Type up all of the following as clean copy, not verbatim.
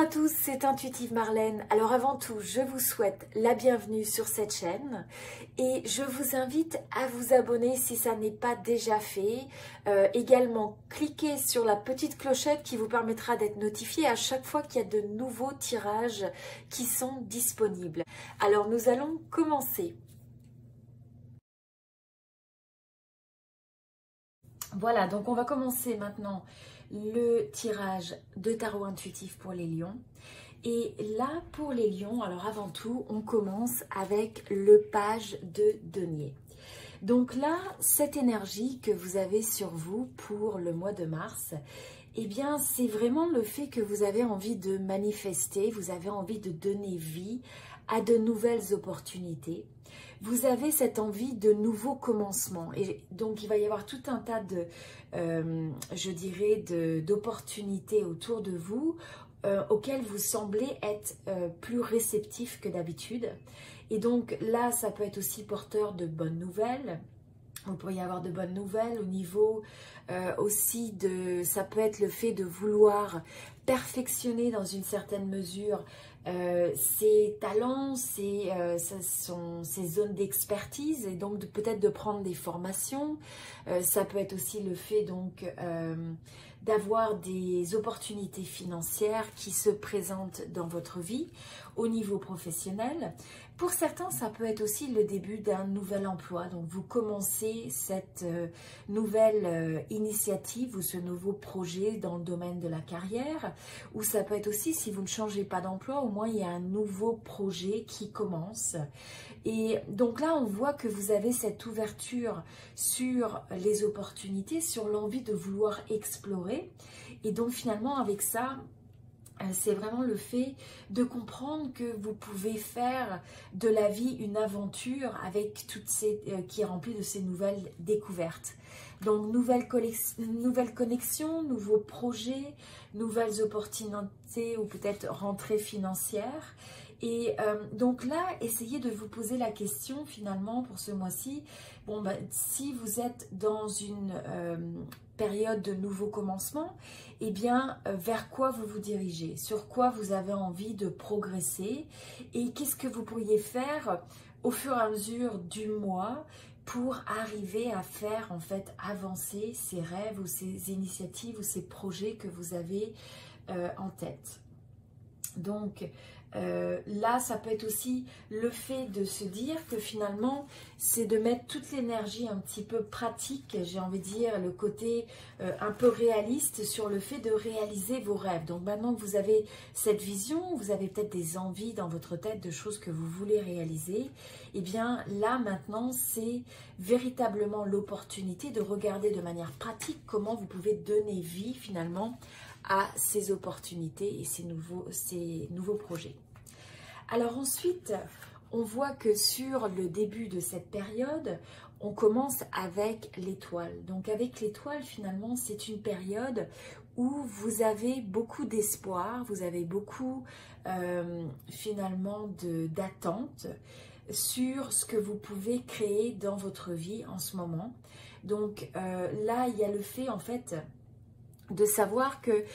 à tous, c'est Intuitive Marlène. Alors avant tout, je vous souhaite la bienvenue sur cette chaîne et je vous invite à vous abonner si ça n'est pas déjà fait. Également, cliquez sur la petite clochette qui vous permettra d'être notifié à chaque fois qu'il y a de nouveaux tirages qui sont disponibles. Alors nous allons commencer. Voilà, donc on va commencer maintenant le tirage de tarot intuitif pour les lions. Et là, pour les lions, alors avant tout, on commence avec le page de denier. Donc là, cette énergie que vous avez sur vous pour le mois de mars, eh bien, c'est vraiment le fait que vous avez envie de manifester, vous avez envie de donner vie à de nouvelles opportunités. Vous avez cette envie de nouveaux commencements. Et donc, il va y avoir tout un tas de, je dirais, d'opportunités autour de vous auxquelles vous semblez être plus réceptif que d'habitude. Et donc là, ça peut être aussi porteur de bonnes nouvelles. Vous pourriez avoir de bonnes nouvelles au niveau aussi de... Ça peut être le fait de vouloir perfectionner dans une certaine mesure ses talents, ses zones d'expertise et donc peut-être de prendre des formations. Ça peut être aussi le fait donc d'avoir des opportunités financières qui se présentent dans votre vie au niveau professionnel. Pour certains, ça peut être aussi le début d'un nouvel emploi. Donc, vous commencez cette nouvelle initiative ou ce nouveau projet dans le domaine de la carrière. Ou ça peut être aussi, si vous ne changez pas d'emploi, au moins il y a un nouveau projet qui commence. Et donc là, on voit que vous avez cette ouverture sur les opportunités, sur l'envie de vouloir explorer. Et donc finalement, avec ça, c'est vraiment le fait de comprendre que vous pouvez faire de la vie une aventure avec toutes ces, qui est remplie de ces nouvelles découvertes. Donc, nouvelles connexions, nouveaux projets, nouvelles opportunités ou peut-être rentrées financières. Et donc là, essayez de vous poser la question finalement pour ce mois-ci. Bon, si vous êtes dans une période de nouveau commencement, eh bien, vers quoi vous vous dirigez? Sur quoi vous avez envie de progresser? Et qu'est-ce que vous pourriez faire au fur et à mesure du mois pour arriver à faire en fait avancer ces rêves ou ces initiatives ou ces projets que vous avez en tête? Donc là, ça peut être aussi le fait de se dire que finalement, c'est de mettre toute l'énergie un petit peu pratique, j'ai envie de dire, le côté un peu réaliste sur le fait de réaliser vos rêves. Donc maintenant que vous avez cette vision, vous avez peut-être des envies dans votre tête de choses que vous voulez réaliser, et bien là maintenant, c'est véritablement l'opportunité de regarder de manière pratique comment vous pouvez donner vie finalement à ces opportunités et ces nouveaux projets. Alors ensuite, on voit que sur le début de cette période, on commence avec l'étoile. Donc avec l'étoile, finalement, c'est une période où vous avez beaucoup d'espoir, vous avez beaucoup finalement d'attentes sur ce que vous pouvez créer dans votre vie en ce moment. Donc là, il y a le fait en fait de savoir que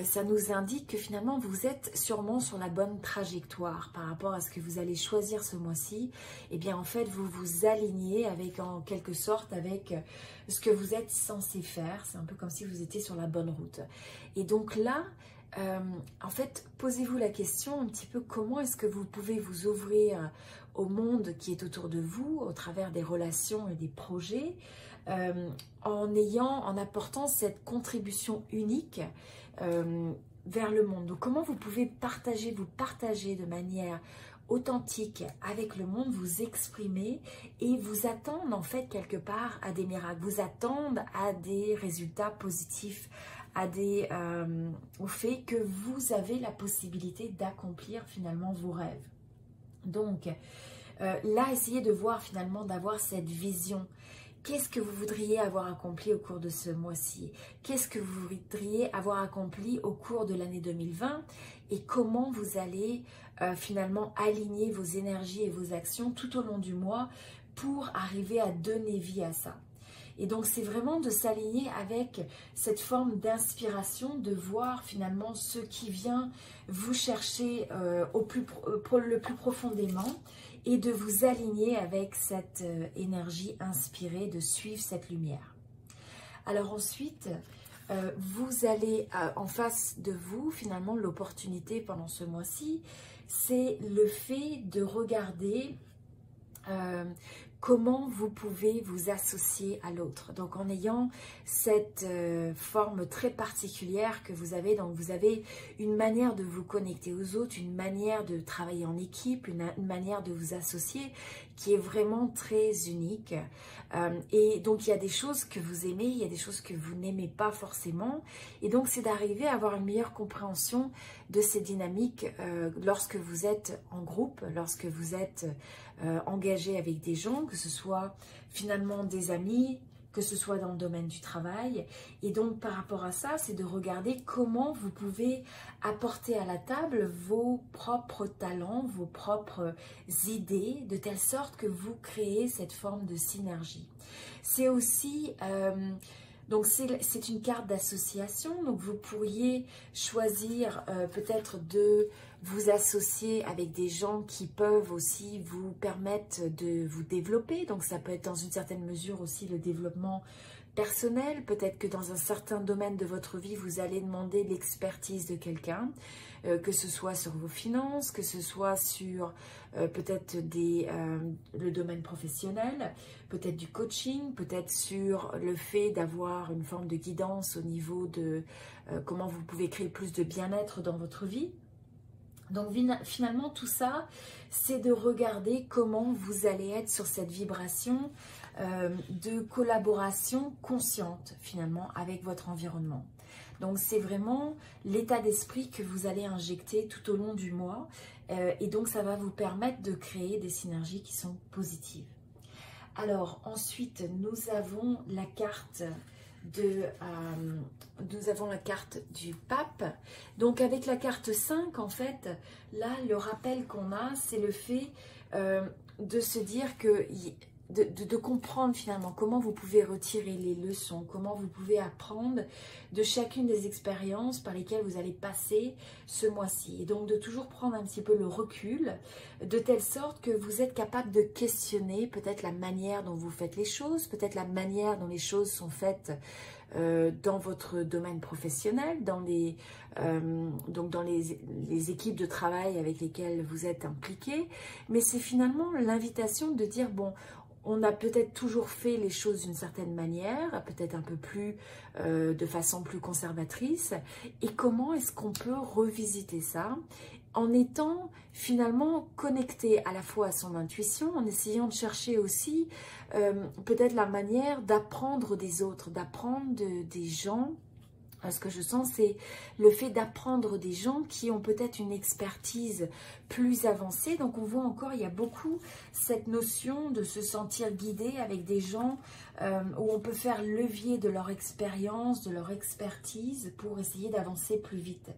ça nous indique que finalement vous êtes sûrement sur la bonne trajectoire par rapport à ce que vous allez choisir ce mois-ci. Et bien en fait vous vous alignez avec en quelque sorte avec ce que vous êtes censé faire. C'est un peu comme si vous étiez sur la bonne route. Et donc là, en fait, posez-vous la question un petit peu comment est-ce que vous pouvez vous ouvrir au monde qui est autour de vous au travers des relations et des projets en apportant cette contribution unique vers le monde. Donc comment vous pouvez vous partager de manière authentique avec le monde, vous exprimer et vous attendre en fait quelque part à des miracles, vous attendre à des résultats positifs, au fait que vous avez la possibilité d'accomplir finalement vos rêves. Donc là, essayez de voir finalement, d'avoir cette vision. Qu'est-ce que vous voudriez avoir accompli au cours de ce mois-ci? Qu'est-ce que vous voudriez avoir accompli au cours de l'année 2020? Et comment vous allez finalement aligner vos énergies et vos actions tout au long du mois pour arriver à donner vie à ça? Et donc c'est vraiment de s'aligner avec cette forme d'inspiration, de voir finalement ce qui vient vous chercher le plus profondément et de vous aligner avec cette énergie inspirée, de suivre cette lumière. Alors ensuite, vous allez en face de vous, finalement l'opportunité pendant ce mois-ci, c'est le fait de regarder comment vous pouvez vous associer à l'autre. Donc en ayant cette forme très particulière que vous avez, donc vous avez une manière de vous connecter aux autres, une manière de travailler en équipe, une manière de vous associer qui est vraiment très unique. Et donc il y a des choses que vous aimez, il y a des choses que vous n'aimez pas forcément. Et donc c'est d'arriver à avoir une meilleure compréhension de ces dynamiques lorsque vous êtes en groupe, lorsque vous êtes engagé avec des gens, que ce soit finalement des amis, que ce soit dans le domaine du travail. Et donc par rapport à ça, c'est de regarder comment vous pouvez apporter à la table vos propres talents, vos propres idées, de telle sorte que vous créez cette forme de synergie. C'est aussi... donc c'est une carte d'association, donc vous pourriez choisir peut-être de vous associer avec des gens qui peuvent aussi vous permettre de vous développer. Donc ça peut être dans une certaine mesure aussi le développement personnel. Peut-être que dans un certain domaine de votre vie, vous allez demander l'expertise de quelqu'un, que ce soit sur vos finances, que ce soit sur peut-être le domaine professionnel, peut-être du coaching, peut-être sur le fait d'avoir une forme de guidance au niveau de comment vous pouvez créer plus de bien-être dans votre vie. Donc finalement tout ça, c'est de regarder comment vous allez être sur cette vibration de collaboration consciente finalement avec votre environnement. Donc c'est vraiment l'état d'esprit que vous allez injecter tout au long du mois et donc ça va vous permettre de créer des synergies qui sont positives. Alors ensuite nous avons la carte du pape. Donc avec la carte 5, en fait, là, le rappel qu'on a, c'est le fait de se dire que... De comprendre finalement comment vous pouvez retirer les leçons, comment vous pouvez apprendre de chacune des expériences par lesquelles vous allez passer ce mois-ci. Et donc de toujours prendre un petit peu le recul, de telle sorte que vous êtes capable de questionner peut-être la manière dont vous faites les choses, peut-être la manière dont les choses sont faites dans votre domaine professionnel, dans les équipes de travail avec lesquelles vous êtes impliqués. Mais c'est finalement l'invitation de dire, bon, on a peut-être toujours fait les choses d'une certaine manière, peut-être un peu plus, de façon plus conservatrice. Et comment est-ce qu'on peut revisiter ça en étant finalement connecté à la fois à son intuition, en essayant de chercher aussi peut-être la manière d'apprendre des autres, d'apprendre des gens. Ce que je sens, c'est le fait d'apprendre des gens qui ont peut-être une expertise plus avancée. Donc on voit encore, il y a beaucoup cette notion de se sentir guidé avec des gens où on peut faire levier de leur expérience, de leur expertise pour essayer d'avancer plus vite.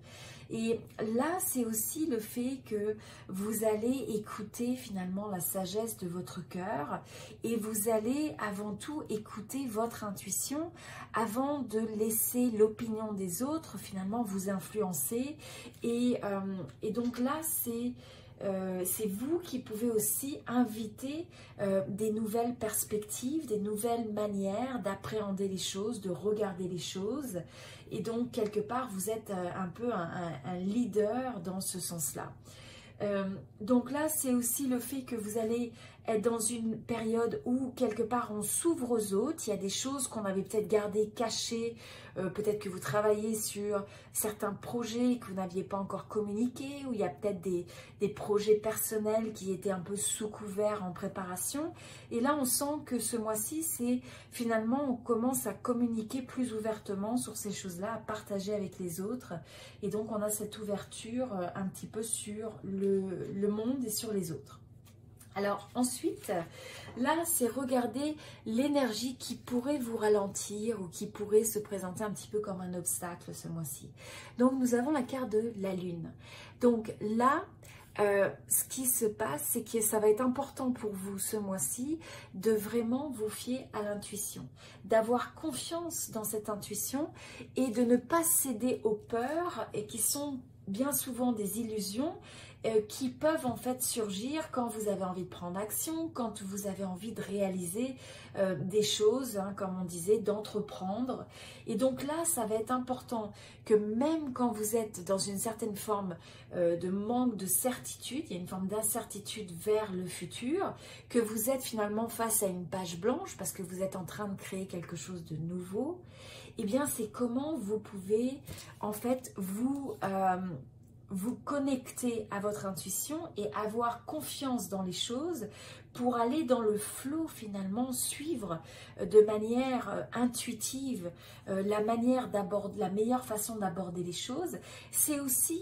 Et là, c'est aussi le fait que vous allez écouter finalement la sagesse de votre cœur et vous allez avant tout écouter votre intuition avant de laisser l'opinion des autres finalement vous influencer. Et donc là, c'est vous qui pouvez aussi inviter des nouvelles perspectives, des nouvelles manières d'appréhender les choses, de regarder les choses. Et donc, quelque part, vous êtes un peu un leader dans ce sens-là. Donc là, c'est aussi le fait que vous allez être dans une période où quelque part on s'ouvre aux autres. Il y a des choses qu'on avait peut-être gardées cachées, peut-être que vous travaillez sur certains projets que vous n'aviez pas encore communiqués, ou il y a peut-être des projets personnels qui étaient un peu sous couvert en préparation. Et là, on sent que ce mois-ci, c'est finalement, on commence à communiquer plus ouvertement sur ces choses-là, à partager avec les autres. Et donc, on a cette ouverture un petit peu sur le monde et sur les autres. Alors ensuite, là, c'est regarder l'énergie qui pourrait vous ralentir ou qui pourrait se présenter un petit peu comme un obstacle ce mois-ci. Donc, nous avons la carte de la Lune. Donc là, ce qui se passe, c'est que ça va être important pour vous ce mois-ci de vraiment vous fier à l'intuition, d'avoir confiance dans cette intuition et de ne pas céder aux peurs et qui sont bien souvent des illusions qui peuvent en fait surgir quand vous avez envie de prendre action, quand vous avez envie de réaliser des choses, hein, comme on disait, d'entreprendre. Et donc là, ça va être important que même quand vous êtes dans une certaine forme de manque de certitude, il y a une forme d'incertitude vers le futur, que vous êtes finalement face à une page blanche parce que vous êtes en train de créer quelque chose de nouveau, eh bien c'est comment vous pouvez en fait vous connecter à votre intuition et avoir confiance dans les choses pour aller dans le flow finalement, suivre de manière intuitive la meilleure façon d'aborder les choses. C'est aussi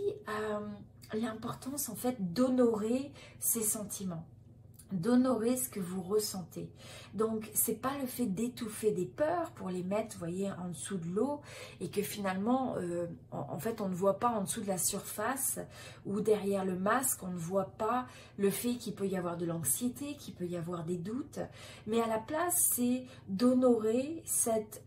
l'importance en fait d'honorer ses sentiments, d'honorer ce que vous ressentez. Donc c'est pas le fait d'étouffer des peurs pour les mettre, vous voyez, en dessous de l'eau et que finalement en fait on ne voit pas en dessous de la surface ou derrière le masque, on ne voit pas le fait qu'il peut y avoir de l'anxiété, qu'il peut y avoir des doutes, mais à la place c'est d'honorer cette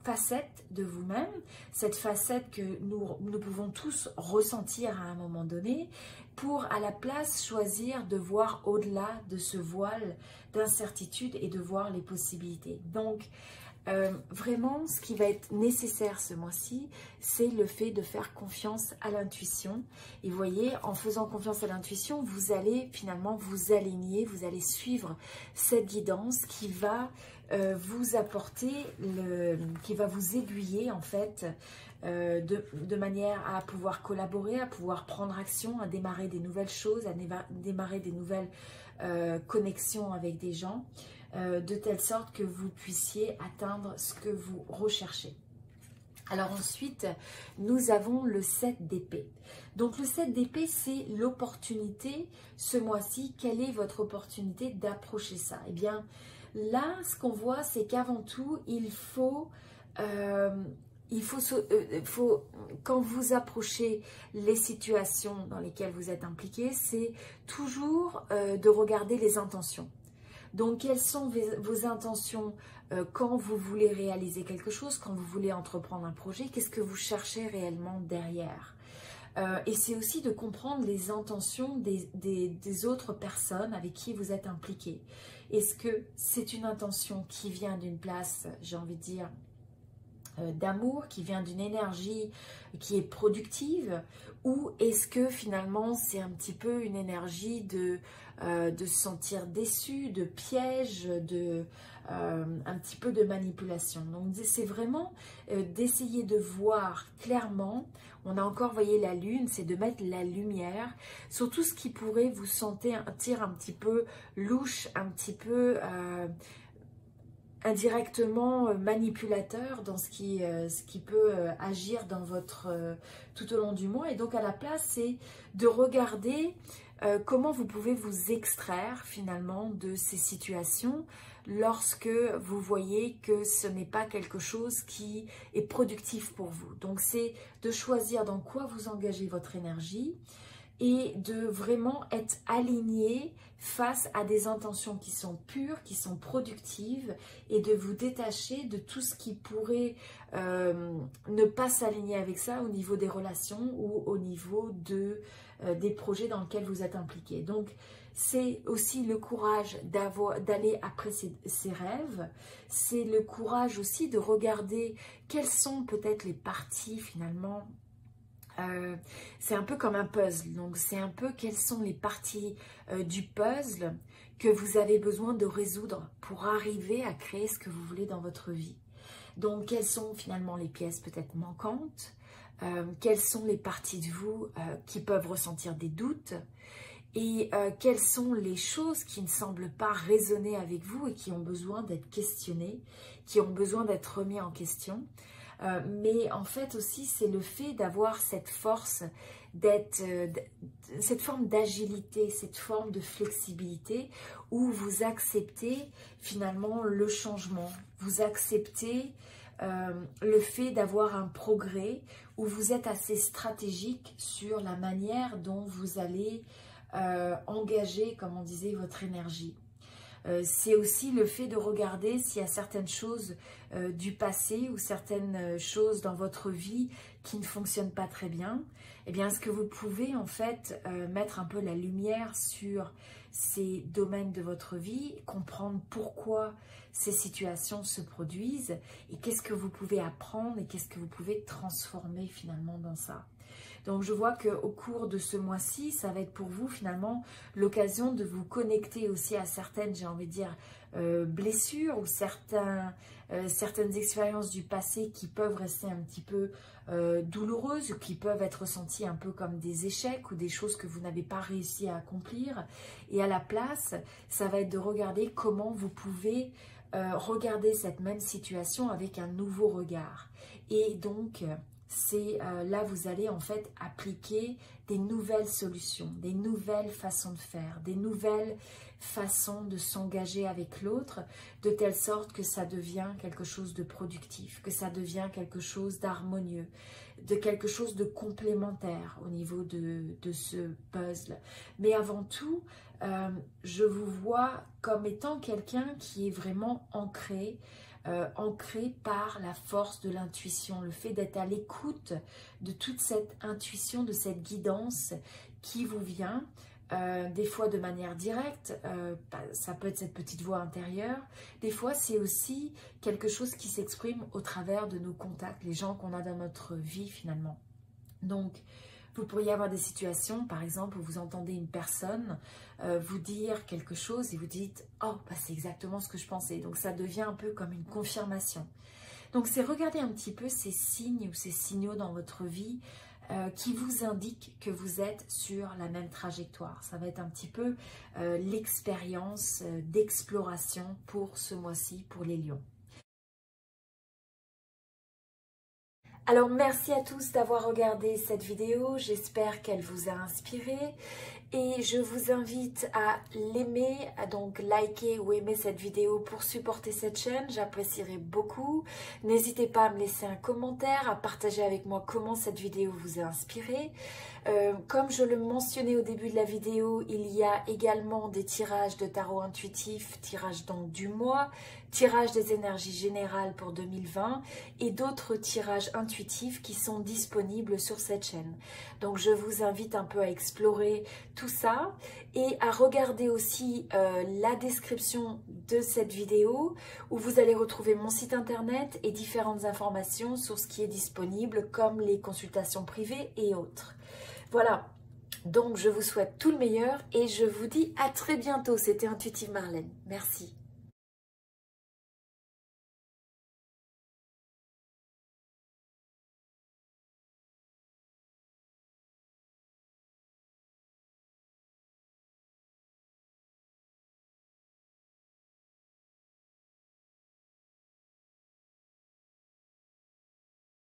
facette de vous-même, cette facette que nous pouvons tous ressentir à un moment donné, pour à la place choisir de voir au-delà de ce voile d'incertitude et de voir les possibilités. Donc vraiment ce qui va être nécessaire ce mois-ci, c'est le fait de faire confiance à l'intuition. Et vous voyez, en faisant confiance à l'intuition, vous allez finalement vous aligner, vous allez suivre cette guidance qui va vous apporter, qui va vous aiguiller en fait de manière à pouvoir collaborer, à pouvoir prendre action, à démarrer des nouvelles choses, à démarrer des nouvelles connexions avec des gens, de telle sorte que vous puissiez atteindre ce que vous recherchez. Alors ensuite, nous avons le 7 d'épée. Donc le 7 d'épée, c'est l'opportunité ce mois-ci. Quelle est votre opportunité d'approcher ça? Eh bien, là, ce qu'on voit, c'est qu'avant tout, quand vous approchez les situations dans lesquelles vous êtes impliqué, c'est toujours de regarder les intentions. Donc, quelles sont vos intentions quand vous voulez réaliser quelque chose, quand vous voulez entreprendre un projet? Qu'est-ce que vous cherchez réellement derrière? Et c'est aussi de comprendre les intentions des autres personnes avec qui vous êtes impliqué. Est-ce que c'est une intention qui vient d'une place, j'ai envie de dire, d'amour, qui vient d'une énergie qui est productive, ou est-ce que finalement c'est un petit peu une énergie de se sentir déçu, de piège, un petit peu de manipulation. Donc c'est vraiment d'essayer de voir clairement. On a encore, voyez, la lune, c'est de mettre la lumière sur tout ce qui pourrait vous sentir un petit peu louche, un petit peu indirectement manipulateur dans ce qui peut agir dans votre tout au long du mois. Et donc à la place, c'est de regarder comment vous pouvez vous extraire finalement de ces situations lorsque vous voyez que ce n'est pas quelque chose qui est productif pour vous. Donc c'est de choisir dans quoi vous engagez votre énergie et de vraiment être aligné face à des intentions qui sont pures, qui sont productives, et de vous détacher de tout ce qui pourrait ne pas s'aligner avec ça au niveau des relations ou au niveau des projets dans lesquels vous êtes impliqué. Donc, c'est aussi le courage d'aller après ses rêves, c'est le courage aussi de regarder quelles sont peut-être les parties finalement. C'est un peu comme un puzzle, donc c'est un peu quelles sont les parties du puzzle que vous avez besoin de résoudre pour arriver à créer ce que vous voulez dans votre vie. Donc quelles sont finalement les pièces peut-être manquantes, quelles sont les parties de vous qui peuvent ressentir des doutes, et quelles sont les choses qui ne semblent pas résonner avec vous et qui ont besoin d'être questionnées, qui ont besoin d'être remis en question. Mais en fait aussi c'est le fait d'avoir cette force, cette forme d'agilité, cette forme de flexibilité où vous acceptez finalement le changement, vous acceptez le fait d'avoir un progrès, où vous êtes assez stratégique sur la manière dont vous allez engager, comme on disait, votre énergie. C'est aussi le fait de regarder s'il y a certaines choses du passé ou certaines choses dans votre vie qui ne fonctionnent pas très bien. Eh bien, est-ce que vous pouvez en fait mettre un peu la lumière sur ces domaines de votre vie, comprendre pourquoi ces situations se produisent et qu'est-ce que vous pouvez apprendre et qu'est-ce que vous pouvez transformer finalement dans ça. Donc je vois qu'au cours de ce mois-ci, ça va être pour vous finalement l'occasion de vous connecter aussi à certaines, j'ai envie de dire, blessures ou certaines expériences du passé qui peuvent rester un petit peu douloureuses, qui peuvent être ressenties un peu comme des échecs ou des choses que vous n'avez pas réussi à accomplir. Et à la place, ça va être de regarder comment vous pouvez regarder cette même situation avec un nouveau regard. Et donc c'est là vous allez en fait appliquer des nouvelles solutions, des nouvelles façons de faire, des nouvelles façons de s'engager avec l'autre, de telle sorte que ça devient quelque chose de productif, que ça devient quelque chose d'harmonieux, de quelque chose de complémentaire au niveau de ce puzzle. Mais avant tout, je vous vois comme étant quelqu'un qui est vraiment ancré par la force de l'intuition, le fait d'être à l'écoute de toute cette intuition, de cette guidance qui vous vient, des fois de manière directe, ça peut être cette petite voix intérieure, des fois c'est aussi quelque chose qui s'exprime au travers de nos contacts, les gens qu'on a dans notre vie finalement. Donc, vous pourriez avoir des situations, par exemple, où vous entendez une personne vous dire quelque chose et vous dites « Oh, bah, c'est exactement ce que je pensais ». Donc, ça devient un peu comme une confirmation. Donc, c'est regarder un petit peu ces signes ou ces signaux dans votre vie qui vous indiquent que vous êtes sur la même trajectoire. Ça va être un petit peu l'expérience d'exploration pour ce mois-ci, pour les lions. Alors merci à tous d'avoir regardé cette vidéo, j'espère qu'elle vous a inspiré et je vous invite à l'aimer, à donc liker ou aimer cette vidéo pour supporter cette chaîne, j'apprécierai beaucoup. N'hésitez pas à me laisser un commentaire, à partager avec moi comment cette vidéo vous a inspiré. Comme je le mentionnais au début de la vidéo, il y a également des tirages de tarot intuitif, tirage donc du mois, tirage des énergies générales pour 2020 et d'autres tirages intuitifs qui sont disponibles sur cette chaîne. Donc je vous invite un peu à explorer tout ça et à regarder aussi la description de cette vidéo où vous allez retrouver mon site internet et différentes informations sur ce qui est disponible comme les consultations privées et autres. Voilà, donc je vous souhaite tout le meilleur et je vous dis à très bientôt. C'était Intuitive Marlène. Merci.